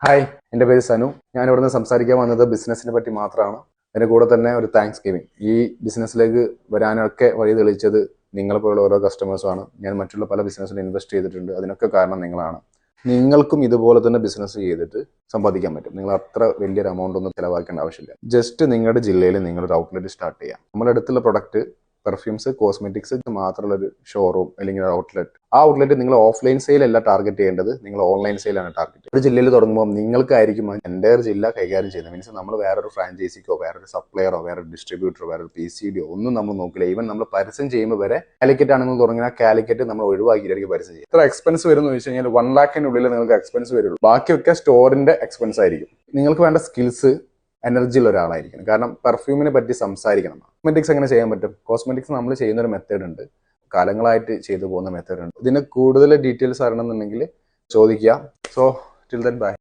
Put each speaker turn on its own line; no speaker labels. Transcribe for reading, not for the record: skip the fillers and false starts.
Hi, എൻ്റെ പേര് സനു. ഞാൻ ഇവിടുന്ന് സംസാരിക്കാൻ വന്നത് ബിസിനസ്സിനെ പറ്റി മാത്രമാണ്. അതിൻ്റെ കൂടെ തന്നെ ഒരു താങ്ക്സ് ഗിവിങ്. ഈ ബിസിനസ്സിലേക്ക് വരാനൊക്കെ വഴി തെളിയിച്ചത് നിങ്ങളെപ്പോലുള്ള ഓരോ കസ്റ്റമേഴ്സുമാണ്. ഞാൻ മറ്റുള്ള പല ബിസിനസ്സിൽ ഇൻവെസ്റ്റ് ചെയ്തിട്ടുണ്ട്. അതിനൊക്കെ കാരണം നിങ്ങളാണ്. നിങ്ങൾക്കും ഇതുപോലെ തന്നെ ബിസിനസ് ചെയ്തിട്ട് സമ്പാദിക്കാൻ പറ്റും. നിങ്ങൾ അത്ര വലിയൊരു എമൗണ്ട് ഒന്നും ചിലവാക്കേണ്ട ആവശ്യമില്ല. ജസ്റ്റ് നിങ്ങളുടെ ജില്ലയിൽ നിങ്ങളൊരു ഔട്ട്ലെറ്റ് സ്റ്റാർട്ട് ചെയ്യാം. നമ്മുടെ അടുത്തുള്ള പ്രൊഡക്റ്റ് പെർഫ്യൂംസ്, കോസ്മെറ്റിക്സ് മാത്രമുള്ള ഒരു ഷോറൂം അല്ലെങ്കിൽ ഒരു ഔട്ട്ലെറ്റ്. ആ ഔട്ട്ലെറ്റ് നിങ്ങൾ ഓഫ്ലൈൻ സെയിൽ അല്ല ടാർഗറ്റ് ചെയ്യേണ്ടത്, നിങ്ങൾ ഓൺലൈൻ സെയിലാണ് ടാർഗറ്റ്. ഒരു ജില്ലയിൽ തുടങ്ങുമ്പോൾ നിങ്ങൾക്കായിരിക്കും എൻ്റെ ജില്ല കൈകാര്യം ചെയ്യുന്നത്. മീൻസ് നമ്മൾ വേറൊരു ഫ്രാഞ്ചൈസിക്കോ വേറൊരു സപ്ലയറോ വേറൊരു ഡിസ്ട്രിബ്യൂട്ടറോ വേറൊരു PCDയോ ഒന്നും നമ്മൾ നോക്കില്ല. ഈവൻ നമ്മൾ പരസ്യം ചെയ്യുമ്പോൾ വരെ കാലിക്കറ്റ് ആണെങ്കിൽ തുടങ്ങിയ കാലിക്കറ്റ് നമ്മൾ ഒഴിവാക്കിയിട്ടായിരിക്കും പരസ്യം ചെയ്യുക. എത്ര എക്സ്പെൻസ് വരും എന്ന് വെച്ച് കഴിഞ്ഞാൽ 1 lakhിനുള്ളിൽ നിങ്ങൾക്ക് എക്സ്പെൻസ് വരുള്ളൂ. ബാക്കിയൊക്കെ സ്റ്റോറിന്റെ എക്സ്പെൻസ് ആയിരിക്കും. നിങ്ങൾക്ക് വേണ്ട സ്കിൽസ് എനർജിയുള്ള ഒരാളായിരിക്കണം. കാരണം പെർഫ്യൂമിനെ പറ്റി സംസാരിക്കണം. കോസ്മെറ്റിക്സ് എങ്ങനെ ചെയ്യാൻ പറ്റും? കോസ്മെറ്റിക്സ് നമ്മൾ ചെയ്യുന്ന ഒരു മെത്തേഡ് ഉണ്ട്, കാലങ്ങളായിട്ട് ചെയ്തു പോകുന്ന മെത്തേഡ് ഉണ്ട്. ഇതിന് കൂടുതൽ ഡീറ്റെയിൽസ് അറിയണമെന്നുണ്ടെങ്കിൽ ചോദിക്കുക. So till then bye.